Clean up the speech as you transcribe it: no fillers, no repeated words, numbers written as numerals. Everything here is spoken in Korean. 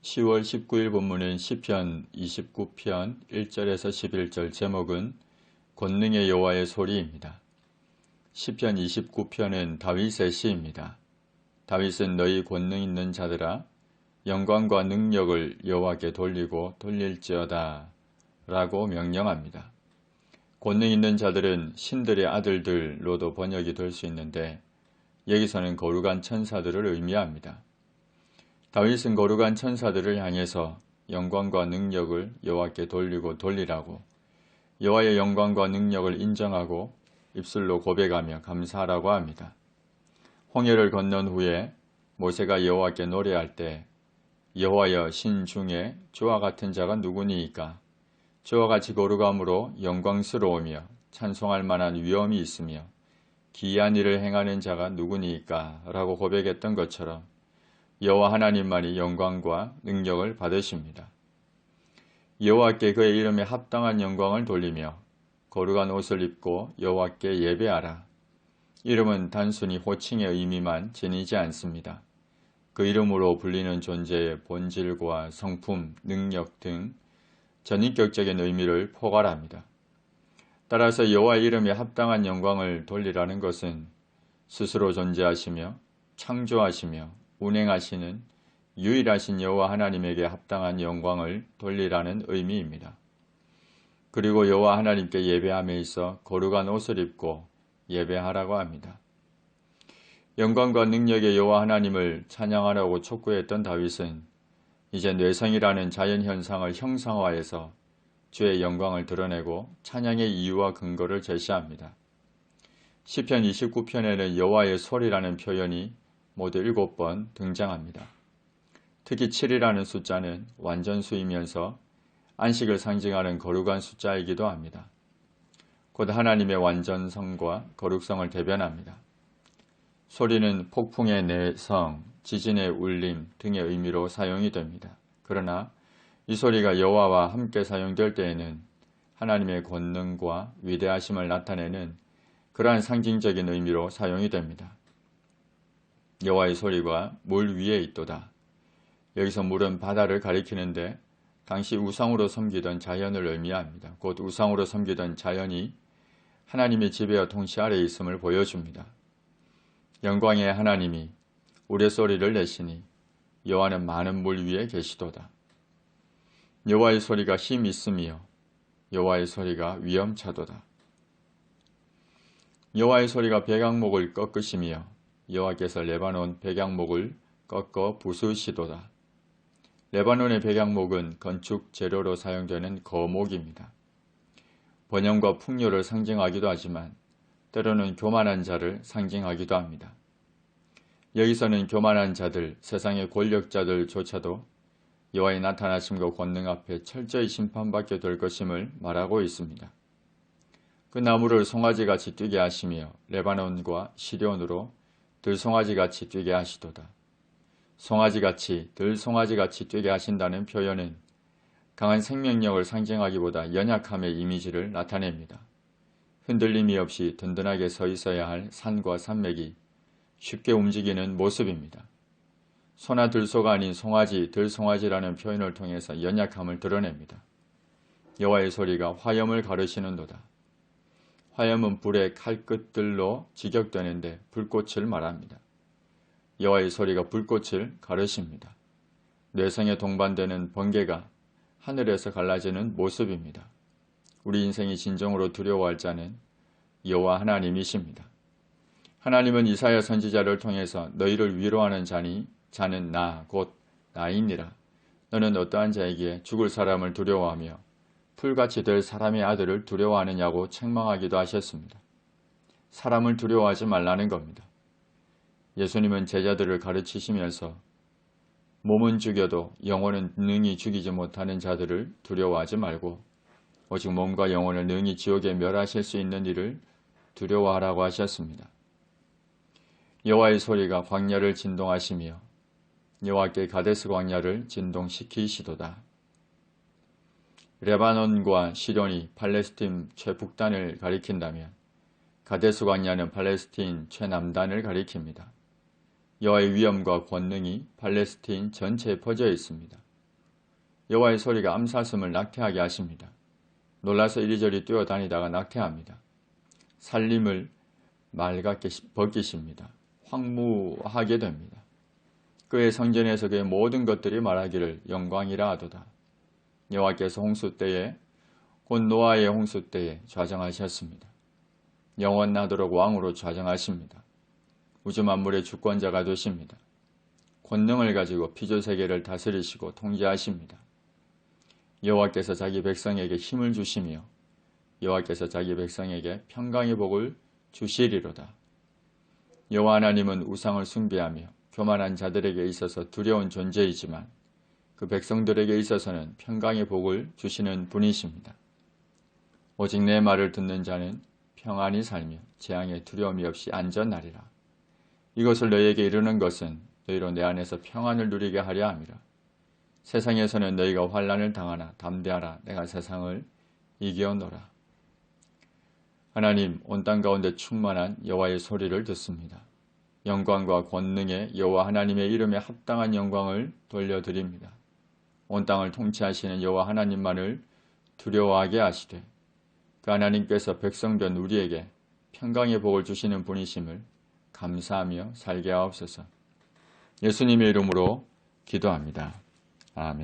10월 19일 본문은 시편 29편 1절에서 11절, 제목은 권능의 여호와의 소리입니다. 시편 29편은 다윗의 시입니다. 다윗은 너희 권능 있는 자들아 영광과 능력을 여호와께 돌리고 돌릴지어다 라고 명령합니다. 권능 있는 자들은 신들의 아들들로도 번역이 될 수 있는데 여기서는 거룩한 천사들을 의미합니다. 다윗은 거룩한 천사들을 향해서 영광과 능력을 여호와께 돌리고 돌리라고, 여호와의 영광과 능력을 인정하고 입술로 고백하며 감사하라고 합니다. 홍해를 건넌 후에 모세가 여호와께 노래할 때 여호와여 신 중에 주와 같은 자가 누구니이까, 주와 같이 거룩함으로 영광스러우며 찬송할 만한 위엄이 있으며 기이한 일을 행하는 자가 누구니이까 라고 고백했던 것처럼 여호와 하나님만이 영광과 능력을 받으십니다. 여호와께 그의 이름에 합당한 영광을 돌리며 거룩한 옷을 입고 여호와께 예배하라. 이름은 단순히 호칭의 의미만 지니지 않습니다. 그 이름으로 불리는 존재의 본질과 성품, 능력 등 전인격적인 의미를 포괄합니다. 따라서 여호와의 이름에 합당한 영광을 돌리라는 것은 스스로 존재하시며 창조하시며 운행하시는 유일하신 여호와 하나님에게 합당한 영광을 돌리라는 의미입니다. 그리고 여호와 하나님께 예배함에 있어 거룩한 옷을 입고 예배하라고 합니다. 영광과 능력의 여호와 하나님을 찬양하라고 촉구했던 다윗은 이제 뇌성이라는 자연현상을 형상화해서 주의 영광을 드러내고 찬양의 이유와 근거를 제시합니다. 시편 29편에는 여호와의 소리라는 표현이 모두 7번 등장합니다. 특히 7이라는 숫자는 완전수이면서 안식을 상징하는 거룩한 숫자이기도 합니다. 곧 하나님의 완전성과 거룩성을 대변합니다. 소리는 폭풍의 내성, 지진의 울림 등의 의미로 사용이 됩니다. 그러나 이 소리가 여호와와 함께 사용될 때에는 하나님의 권능과 위대하심을 나타내는 그러한 상징적인 의미로 사용이 됩니다. 여호와의 소리가 물 위에 있도다. 여기서 물은 바다를 가리키는데 당시 우상으로 섬기던 자연을 의미합니다. 곧 우상으로 섬기던 자연이 하나님의 지배와 통치 아래에 있음을 보여줍니다. 영광의 하나님이 우레소리를 내시니 여호와는 많은 물 위에 계시도다. 여호와의 소리가 힘 있으며 여호와의 소리가 위엄차도다. 여호와의 소리가 백악목을 꺾으시며 여호와께서 레바논 백악목을 꺾어 부수시도다. 레바논의 백악목은 건축 재료로 사용되는 거목입니다. 번영과 풍요를 상징하기도 하지만 때로는 교만한 자를 상징하기도 합니다. 여기서는 교만한 자들, 세상의 권력자들조차도 여호와의 나타나심과 권능 앞에 철저히 심판받게 될 것임을 말하고 있습니다. 그 나무를 송아지같이 뛰게 하시며 레바논과 시련으로 들송아지같이 뛰게 하시도다. 송아지같이, 들송아지같이 뛰게 하신다는 표현은 강한 생명력을 상징하기보다 연약함의 이미지를 나타냅니다. 흔들림이 없이 든든하게 서 있어야 할 산과 산맥이 쉽게 움직이는 모습입니다. 소나 들소가 아닌 송아지, 들송아지라는 표현을 통해서 연약함을 드러냅니다. 여호와의 소리가 화염을 가르시는도다. 화염은 불의 칼끝들로 직역되는데 불꽃을 말합니다. 여호와의 소리가 불꽃을 가르십니다. 뇌성에 동반되는 번개가 하늘에서 갈라지는 모습입니다. 우리 인생이 진정으로 두려워할 자는 여호와 하나님이십니다. 하나님은 이사야 선지자를 통해서 너희를 위로하는 자는 나 곧 나이니라. 너는 어떠한 자에게 죽을 사람을 두려워하며 풀같이 될 사람의 아들을 두려워하느냐고 책망하기도 하셨습니다. 사람을 두려워하지 말라는 겁니다. 예수님은 제자들을 가르치시면서 몸은 죽여도 영혼은 능히 죽이지 못하는 자들을 두려워하지 말고 오직 몸과 영혼을 능히 지옥에 멸하실 수 있는 이를 두려워하라고 하셨습니다. 여호와의 소리가 광야를 진동하시며 여호와께 가데스 광야를 진동시키시도다. 레바논과 시련이 팔레스틴 최북단을 가리킨다면 가데스 광야는 팔레스틴 최남단을 가리킵니다. 여호와의 위엄과 권능이 팔레스틴 전체에 퍼져 있습니다. 여호와의 소리가 암사슴을 낙태하게 하십니다. 놀라서 이리저리 뛰어다니다가 낙태합니다. 살림을 맑게 벗기십니다. 황무하게 됩니다. 그의 성전에서 그의 모든 것들이 말하기를 영광이라 하도다. 여호와께서 홍수 때에 곧 노아의 홍수 때에 좌정하셨습니다. 영원하도록 왕으로 좌정하십니다. 우주 만물의 주권자가 되십니다. 권능을 가지고 피조세계를 다스리시고 통제하십니다. 여호와께서 자기 백성에게 힘을 주시며 여호와께서 자기 백성에게 평강의 복을 주시리로다. 여호와 하나님은 우상을 숭배하며 교만한 자들에게 있어서 두려운 존재이지만 그 백성들에게 있어서는 평강의 복을 주시는 분이십니다. 오직 내 말을 듣는 자는 평안히 살며 재앙의 두려움이 없이 안전하리라. 이것을 너희에게 이르는 것은 너희로 내 안에서 평안을 누리게 하려 함이라. 세상에서는 너희가 환난을 당하나 담대하라. 내가 세상을 이겨노라. 하나님, 온 땅 가운데 충만한 여호와의 소리를 듣습니다. 영광과 권능의 여호와 하나님의 이름에 합당한 영광을 돌려드립니다. 온 땅을 통치하시는 여호와 하나님만을 두려워하게 하시되 그 하나님께서 백성된 우리에게 평강의 복을 주시는 분이심을 감사하며 살게 하옵소서. 예수님의 이름으로 기도합니다. 아멘.